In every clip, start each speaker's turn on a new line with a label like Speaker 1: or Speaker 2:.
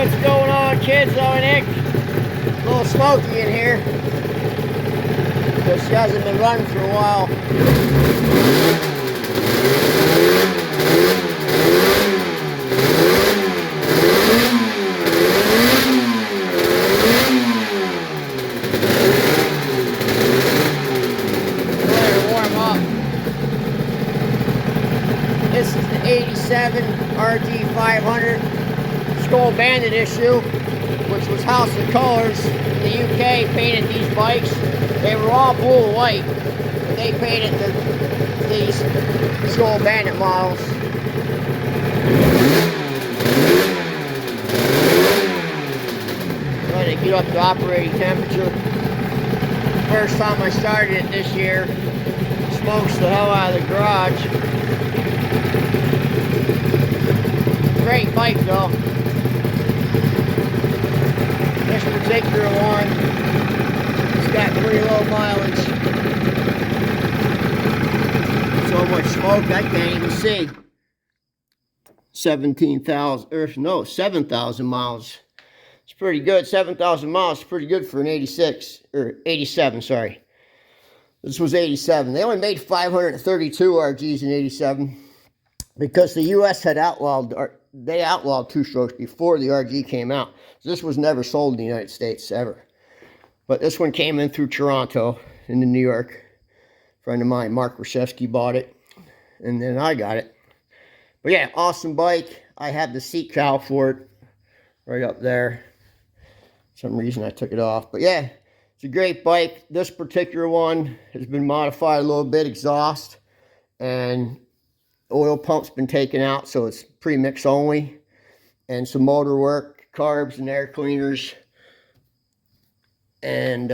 Speaker 1: What's going on, kids? Oh, Nick. A little smoky in here. This hasn't been running for a while. Let her warm up. This is the 87 RG 500 Skull Bandit issue, which was House of Colors in the UK painted these bikes. They were all blue and white, but they painted these Skull Bandit models. Trying to get up to operating temperature. First time I started it this year, smokes the hell out of the garage. Great bike though. This particular one, it's got pretty low mileage. So much smoke I can't even see. 7,000 miles. It's pretty good. 7,000 miles is pretty good for an 86 or 87. Sorry, this was 87. They only made 532 RGs in 87 because the U.S. had outlawed. They outlawed two-strokes before the RG came out. So this was never sold in the United States, ever. But this one came in through Toronto, into New York. A friend of mine, Mark Rashevsky, bought it. And then I got it. But yeah, awesome bike. I have the seat cowl for it right up there. For some reason I took it off. But yeah, it's a great bike. This particular one has been modified a little bit, exhaust. And oil pump's been taken out, so it's premix only, and some motor work, carbs and air cleaners, and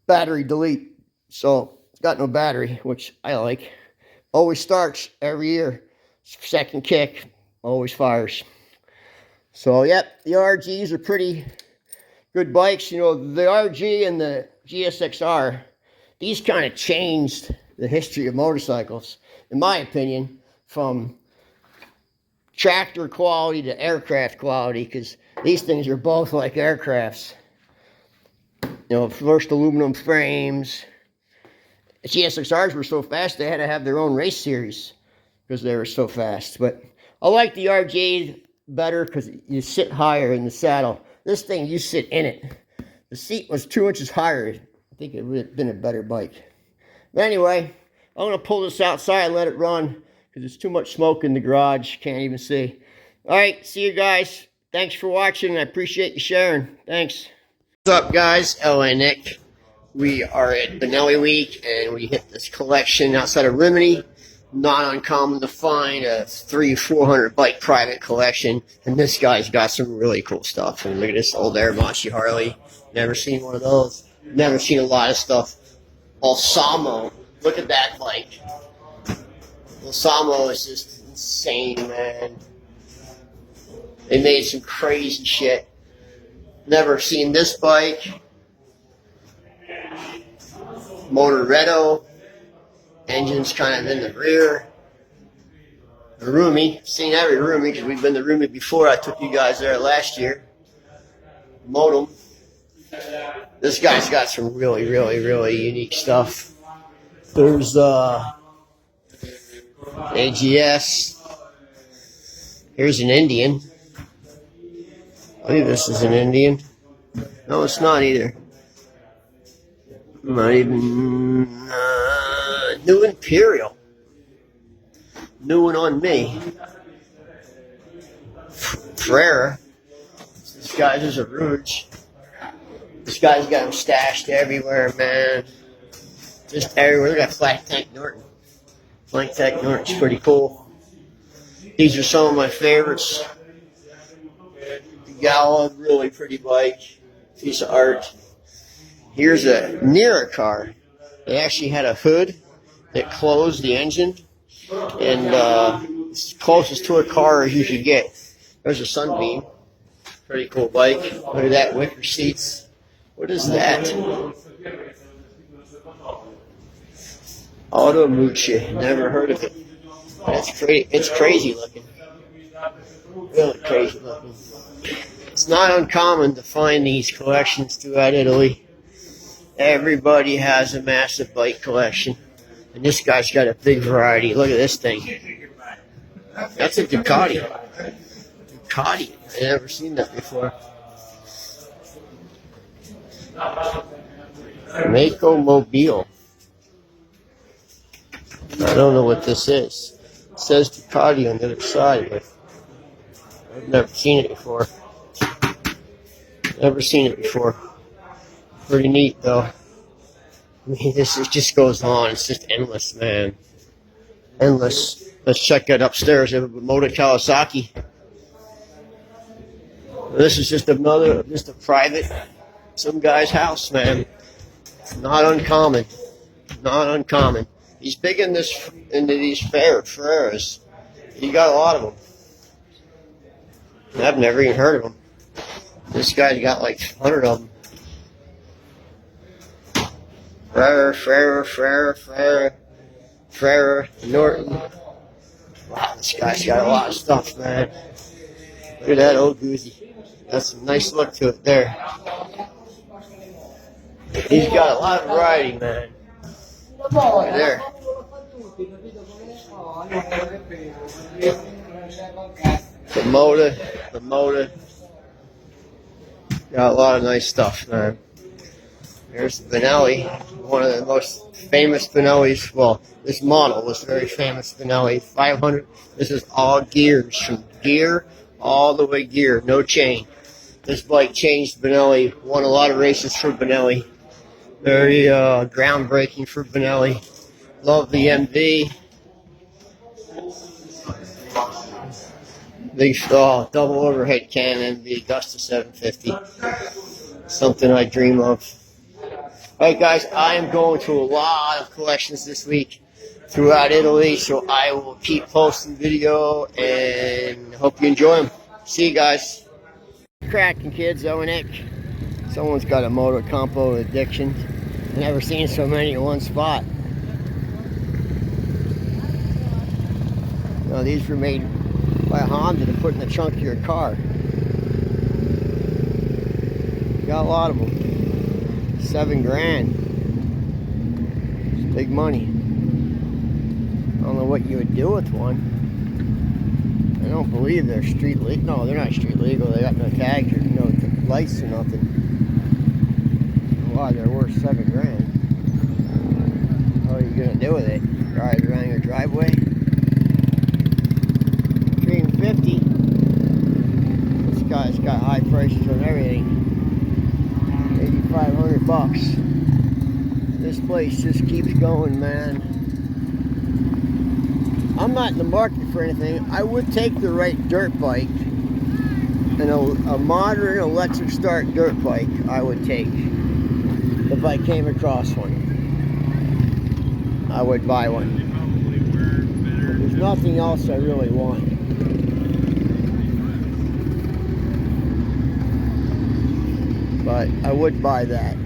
Speaker 1: battery delete. So it's got no battery, which I like. Always starts every year. Second kick, always fires. So yep, the RGs are pretty good bikes. You know, the RG and the GSXR, these kind of changed the history of motorcycles, in my opinion, from tractor quality to aircraft quality, because these things are both like aircrafts. You know, first aluminum frames. GSXRs were so fast they had to have their own race series because they were so fast. But I like the RG better because you sit higher in the saddle. This thing, you sit in it. The seat was 2 inches higher. I think it would have been a better bike. But anyway, I'm going to pull this outside and let it run because there's too much smoke in the garage. Can't even see. All right, see you guys. Thanks for watching. I appreciate you sharing. Thanks. What's up, guys? LA Nick. We are at Benelli Week, and we hit this collection outside of Rimini. Not uncommon to find a 300-400 bike private collection, and this guy's got some really cool stuff. And look at this old Airmachi Harley. Never seen one of those. Never seen a lot of stuff. Balsamo. Look at that bike. Balsamo is just insane, man. They made some crazy shit. Never seen this bike. Motoretto. Engine's kind of in the rear. The Rumi. Seen every Rumi because we've been to Rumi before. I took you guys there last year. Modem. This guy's got some really, really, really unique stuff. There's AGS. Here's an Indian. I think this is an Indian. No, it's not either. Not even New Imperial. New one on me. Frere. This guy's is a Rouge. This guy's got them stashed everywhere, man. Just everywhere. Look at Flat Tank Norton. Flat Tank Norton's pretty cool. These are some of my favorites. The Gala, really pretty bike. Piece of art. Here's a Nera car. They actually had a hood that closed the engine. And it's closest to a car as you could get. There's a Sunbeam. Pretty cool bike. Look at that, wicker seats. What is that? Automuche. Never heard of it. That's crazy. It's crazy looking. Really crazy looking. It's not uncommon to find these collections throughout Italy. Everybody has a massive bike collection. And this guy's got a big variety. Look at this thing. That's a Ducati. Ducati. I've never seen that before. Mako Mobile. I don't know what this is. It says Ducati on the other side, but I've never seen it before. Never seen it before. Pretty neat, though. I mean, just goes on. It's just endless, man. Endless. Let's check that upstairs. We have a Moto Kawasaki. This is just a private, some guy's house, man. Not uncommon. Not uncommon. He's big into these Ferraras. He got a lot of them. I've never even heard of them. This guy's got like 100 of them. Ferrara, Norton. Wow, this guy's got a lot of stuff, man. Look at that old Goosey. Got some nice look to it there. He's got a lot of variety, man. Right there. The motor. Got a lot of nice stuff, man. There's the Benelli, one of the most famous Benellis. Well, this model was very famous Benelli. 500. This is all gears, from gear all the way gear, no chain. This bike changed Benelli. Won a lot of races for Benelli. Very groundbreaking for Benelli. Love the MV. Big double overhead cannon, the Augusta 750. Something I dream of. Alright guys, I am going to a lot of collections this week throughout Italy, so I will keep posting video and hope you enjoy them. See you guys. Cracking kids, Owen Nick. Someone's got a Moto Compo addiction. I've never seen so many in one spot. No, these were made by Honda to put in the trunk of your car. Got a lot of them. $7 grand. It's big money. I don't know what you would do with one. I don't believe they're street legal. No, they're not street legal. They got no tags or no lights or nothing. Why they're worth $7 grand? What are you gonna do with it? Ride around your driveway? $350. This guy's got high prices on everything. $8,500. This place just keeps going, man. I'm not in the market for anything. I would take the right dirt bike, and a modern electric start dirt bike I would take if I came across one. I would buy one. But there's nothing else I really want. But I would buy that.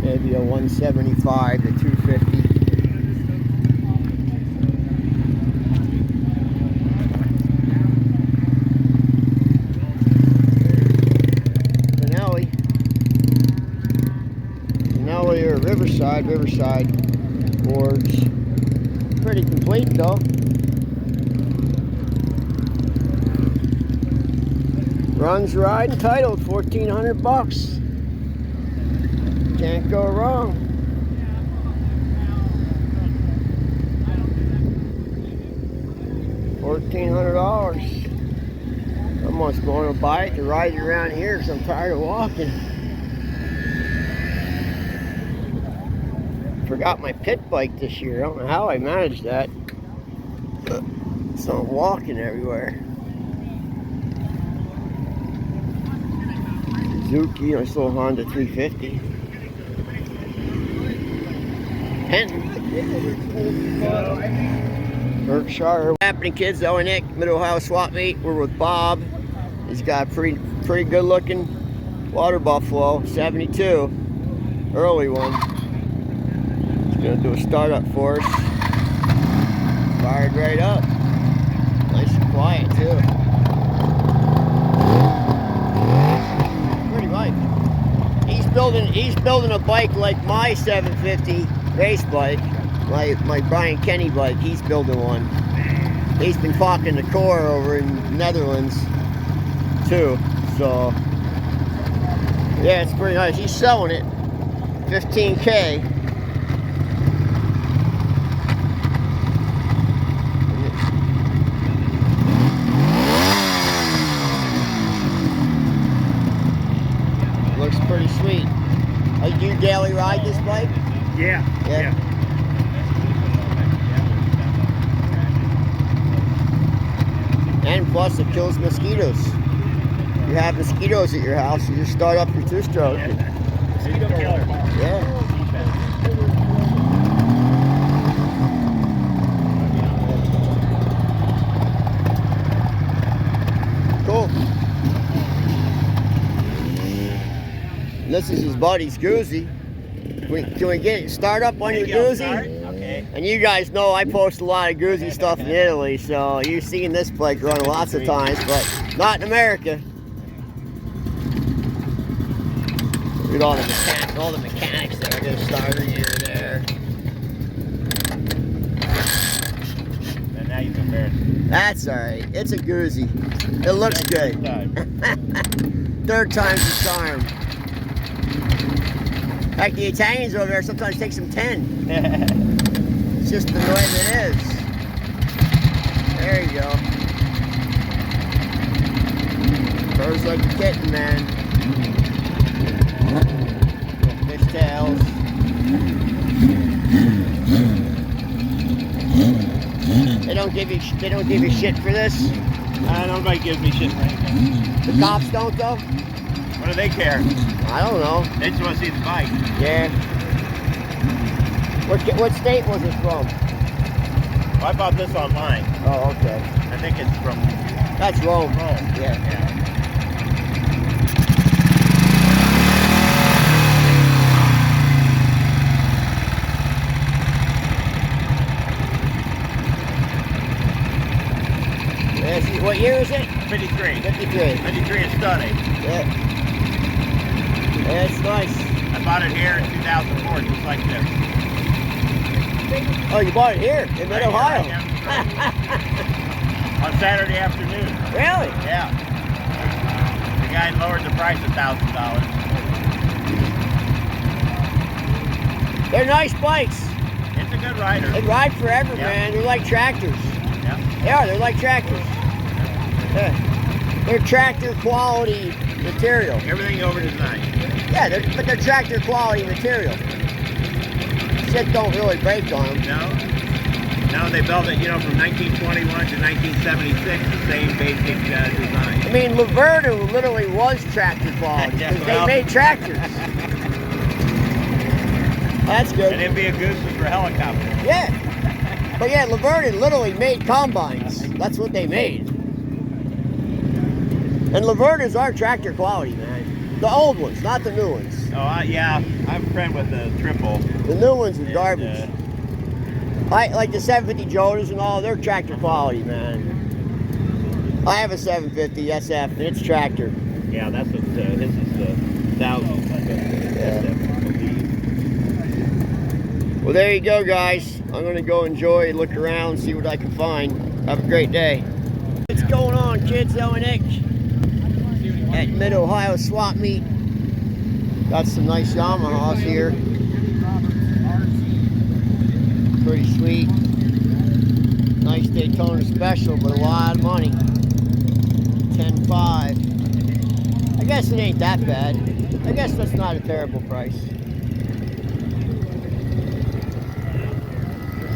Speaker 1: Maybe a 175 to 250. Benelli or Riverside boards. Pretty complete though. Runs, ride, and titled, $1,400. Can't go wrong. $1,400. I'm almost going to buy it to ride it around here because I'm tired of walking. Forgot my pit bike this year. I don't know how I managed that. But it's not walking everywhere. Suzuki, nice little Honda 350. Penton. Berkshire. What's happening, kids? Owen Nick, Mid-Ohio Swap Meet. We're with Bob. He's got a pretty good looking water buffalo, 72. Early one. He's gonna do a startup for us. Fired right up. building a bike like my 750 race bike, my Brian Kenny bike. He's building one. He's been talking to Core over in the Netherlands too. So yeah, it's pretty nice. He's selling it, $15K. Looks pretty sweet. Do you daily ride this bike?
Speaker 2: Yeah.
Speaker 1: And plus it kills mosquitoes. You have mosquitoes at your house, you just start up your two-stroke.
Speaker 2: Mosquito killer.
Speaker 1: Yeah. Cool. This is his buddy's Goozy. Can we get it start up on your Goozy?
Speaker 2: Okay.
Speaker 1: And you guys know I post a lot of Goozy stuff in Italy, so you've seen this bike run lots of times, but not in America. Look at all the mechanics there. Get a starter gear there.
Speaker 2: And now you've embarrassed.
Speaker 1: That's alright. It's a Goozy. It looks good. Third time's the charm. Like the Italians over there, sometimes it takes them 10. It's just the way that it is. There you go. Purrs like a kitten, man. Fishtails. They don't give you shit for this.
Speaker 2: Nobody gives me shit for anything.
Speaker 1: The cops don't though.
Speaker 2: What do they care?
Speaker 1: I don't know.
Speaker 2: They just want to see the bike.
Speaker 1: Yeah. What state was it from?
Speaker 2: Well, I bought this online.
Speaker 1: Oh, okay.
Speaker 2: I think it's from
Speaker 1: That's Rome.
Speaker 2: Rome.
Speaker 1: Yeah. Yeah, what year is it?
Speaker 2: 53.
Speaker 1: 53.
Speaker 2: 53 is stunning.
Speaker 1: Yeah. Yeah, it's nice.
Speaker 2: I bought it here in 2004, just like this.
Speaker 1: Oh, you bought it here in Mid-Ohio?
Speaker 2: On Saturday afternoon.
Speaker 1: Really?
Speaker 2: Yeah. The guy lowered the price $1,000.
Speaker 1: They're nice bikes.
Speaker 2: It's a good rider.
Speaker 1: They ride forever,
Speaker 2: Yeah.
Speaker 1: man. They're like tractors.
Speaker 2: Yeah.
Speaker 1: They are. They're like tractors. Yeah. They're tractor quality material.
Speaker 2: Everything over design.
Speaker 1: Yeah, but they're tractor quality material. Shit don't really break on them.
Speaker 2: No. No, they built it, from 1921 to 1976, the same basic design.
Speaker 1: I mean, Laverna literally was tractor quality
Speaker 2: Yeah,
Speaker 1: because
Speaker 2: well.
Speaker 1: they made tractors. That's good.
Speaker 2: And it'd be a goose for helicopters.
Speaker 1: Yeah. But yeah, Laverna literally made combines. That's what they made. And Lavernas are tractor quality, man. The old ones, not the new ones.
Speaker 2: Oh, yeah. I'm a friend with the triple.
Speaker 1: The new ones are garbage. Like the 750 Jonas and all, they're tractor quality, man. I have a 750 SF, and it's tractor.
Speaker 2: Yeah, that's what this is the 1000.
Speaker 1: Yeah. Well, there you go, guys. I'm going to go enjoy, look around, see what I can find. Have a great day. What's going on, kids? Owen Nick at Mid-Ohio Swap Meet. Got some nice Yamahas here. Pretty sweet. Nice Daytona special, but a lot of money. 10.5. I guess it ain't that bad. I guess that's not a terrible price.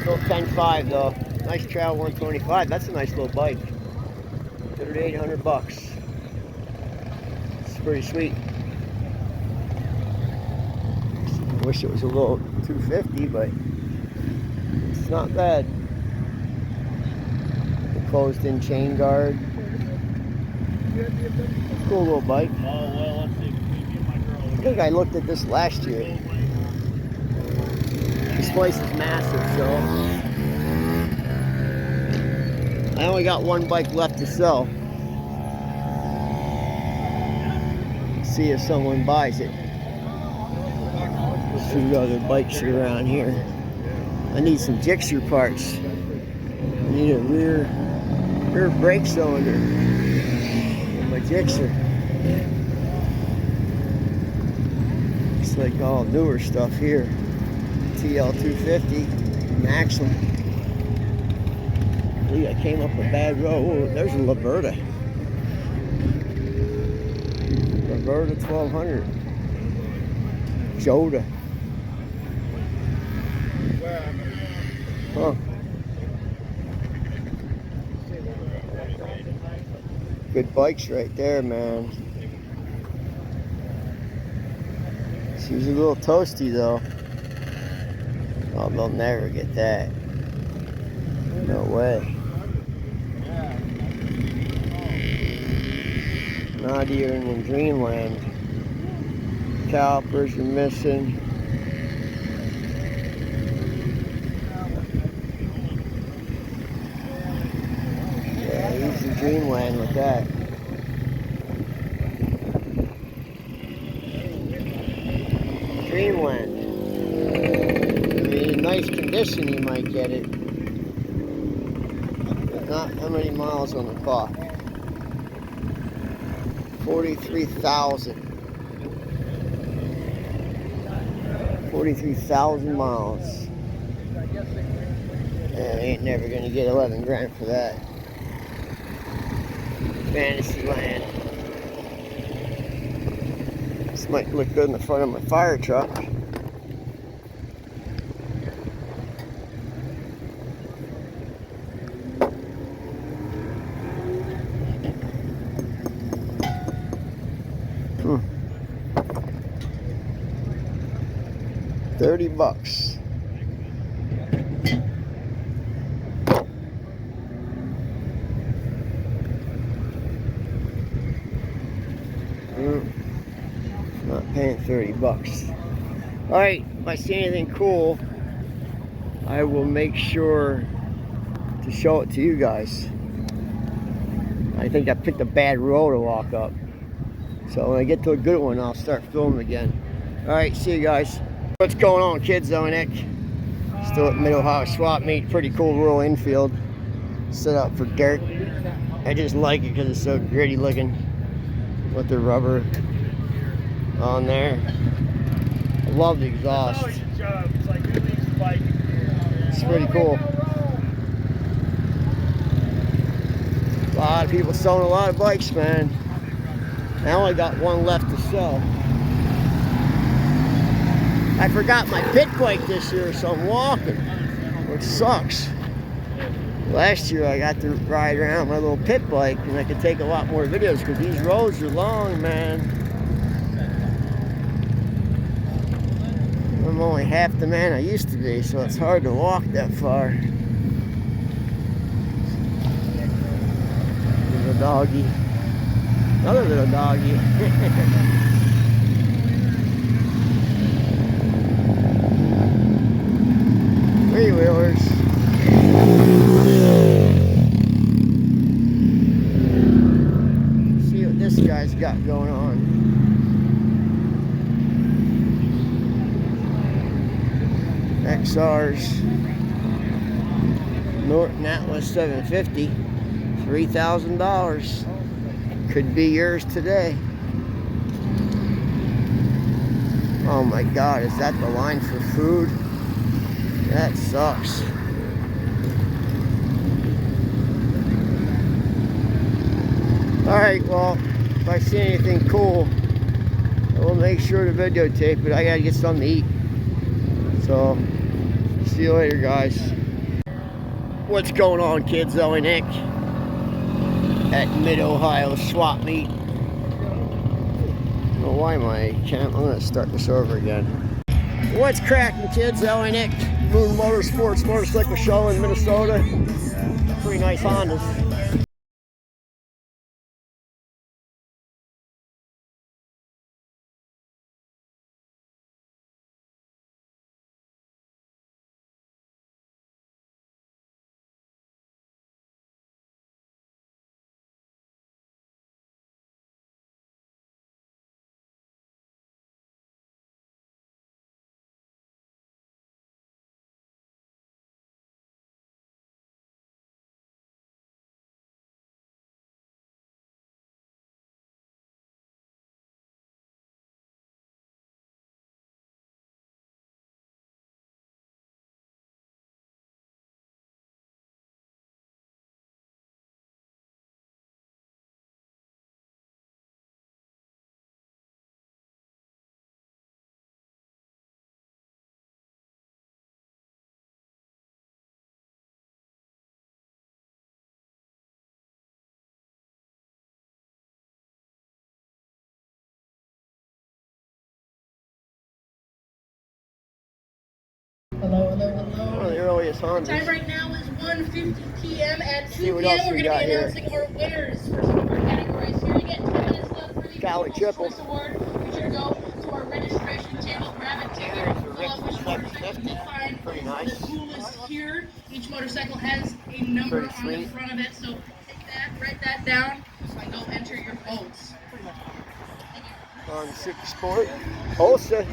Speaker 1: Still 10.5 though. Nice Trail 125. That's a nice little bike. 3,800 bucks. It's pretty sweet. Wish it was a little 250, but it's not bad. The closed-in chain guard. Cool little bike.
Speaker 2: Oh, well, let's see.
Speaker 1: I think I looked at this last year. This place is massive, so I only got one bike left to sell. See if someone buys it. See what other bikes are around here. I need some Gixxer parts. I need a rear brake cylinder for my Gixxer. Looks like all newer stuff here. TL250 Maxim. I came up a bad road. Oh, there's a Laverta. Laverta 1200. Joda. Huh. Good bikes right there, man. She's a little toasty though. Oh, they'll never get that. No way. Not even in dreamland. Calipers are missing. Yeah, he's in dreamland with that. Dreamland. I mean, in nice condition you might get it. But not how many miles on the clock. 43,000. 43,000 miles. Yeah, I ain't never gonna get 11 grand for that. Fantasyland. This might look good in the front of my fire truck. $30. Not paying $30. Alright, if I see anything cool, I will make sure to show it to you guys. I think I picked a bad road to walk up. So when I get to a good one, I'll start filming again. Alright, see you guys. What's going on, kids? Nick. Still at Mid-Ohio Swap Meet. Pretty cool rural infield. Set up for dirt. I just like it because it's so gritty looking with the rubber on there. I love the exhaust. It's pretty cool. A lot of people selling a lot of bikes, man. I only got one left to sell. I forgot my pit bike this year, so I'm walking, which sucks. Last year I got to ride around my little pit bike and I could take a lot more videos because these roads are long, man. I'm only half the man I used to be, so it's hard to walk that far. Little doggy. Another little doggy. Three-wheelers. See what this guy's got going on. XRs. Norton Atlas 750. $3,000. Could be yours today. Oh my God, is that the line for food? That sucks. Alright, well, if I see anything cool, I will make sure to videotape it. I gotta get something to eat. So, see you later, guys. What's going on, kids? Nick at Mid-Ohio Swap Meet. I don't know why my camera. I'm gonna start this over again. What's cracking, kids? Nick, Moon Motorsports motorcycle show in Minnesota. Pretty nice Hondas. this Honda.
Speaker 3: Time right now is 1:50 p.m. At 2
Speaker 1: See what
Speaker 3: p.m.
Speaker 1: else
Speaker 3: we're
Speaker 1: we
Speaker 3: going to
Speaker 1: got
Speaker 3: be
Speaker 1: here.
Speaker 3: announcing our winners for some of our categories here. You get 10 minutes left for the
Speaker 1: Cali
Speaker 3: People's
Speaker 1: triple.
Speaker 3: Choice Award. Be sure to go to our registration table, grab a ticket, fill out which motorcycle you find
Speaker 1: Pretty nice.
Speaker 3: the coolest here. Each motorcycle has a number
Speaker 1: Pretty
Speaker 3: on the
Speaker 1: sweet.
Speaker 3: front of it, so take that, write that down, and go enter your votes.
Speaker 1: On Super Sport. Ulsa.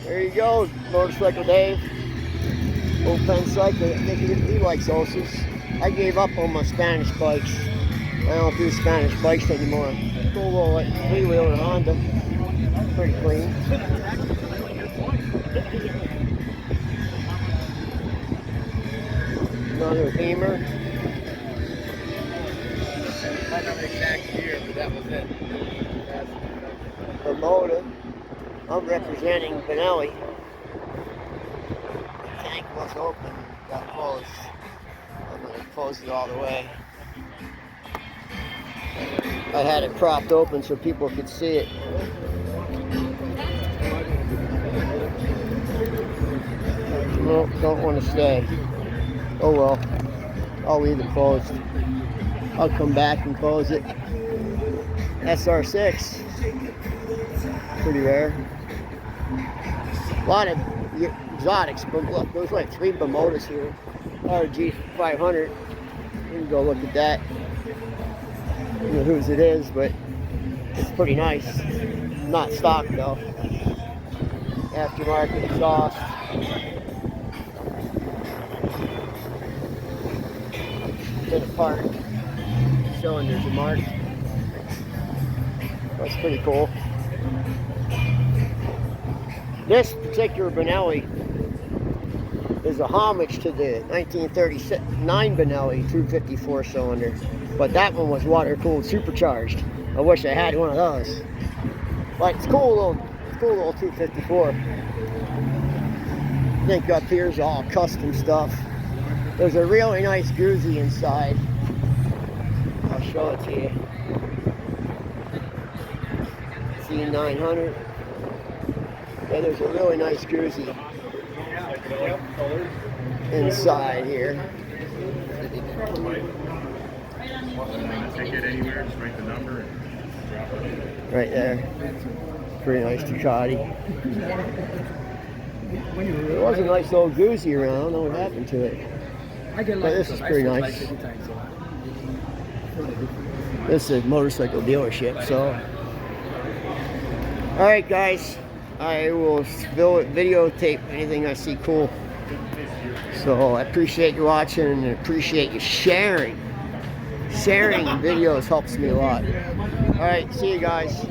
Speaker 1: There you go, Motorcycle Dave. Old Penn Cycle. I think he likes Ulsas. I gave up on my Spanish bikes. I don't do Spanish bikes anymore. Cool little like, three-wheeler Honda. Pretty clean. Another Beamer.
Speaker 2: I don't know the exact year, but that was it.
Speaker 1: Bermuda. I'm representing Benelli. The tank was open, got closed. I'm going to close it all the way. I had it propped open so people could see it. No, don't want to stay. Oh well, I'll leave it closed. I'll come back and close it. SR6, pretty rare. A lot of exotics, but look, there's like 3 Bermudas here. RG 500. You can go look at that. I don't know whose it is, but it's pretty nice. Not stock though. Aftermarket exhaust. Bit apart. Cylinders are marked. That's pretty cool. This particular Benelli is a homage to the 1939 Benelli 254 cylinder, but that one was water-cooled supercharged. I wish I had one of those. But it's cool little 254. I think up here's all custom stuff. There's a really nice Guzzi inside. I'll show it to you. C900. Yeah, there's a really nice Guzzi inside here.
Speaker 2: Take it anywhere, just write the number and drop it.
Speaker 1: Right there. Pretty nice Ducati. There was a nice old Guzzi around. I don't know what happened to it. But this is pretty nice. This is a motorcycle dealership, so. Alright guys, I will videotape anything I see cool. So I appreciate you watching and appreciate you sharing. Sharing videos helps me a lot. Alright, see you guys.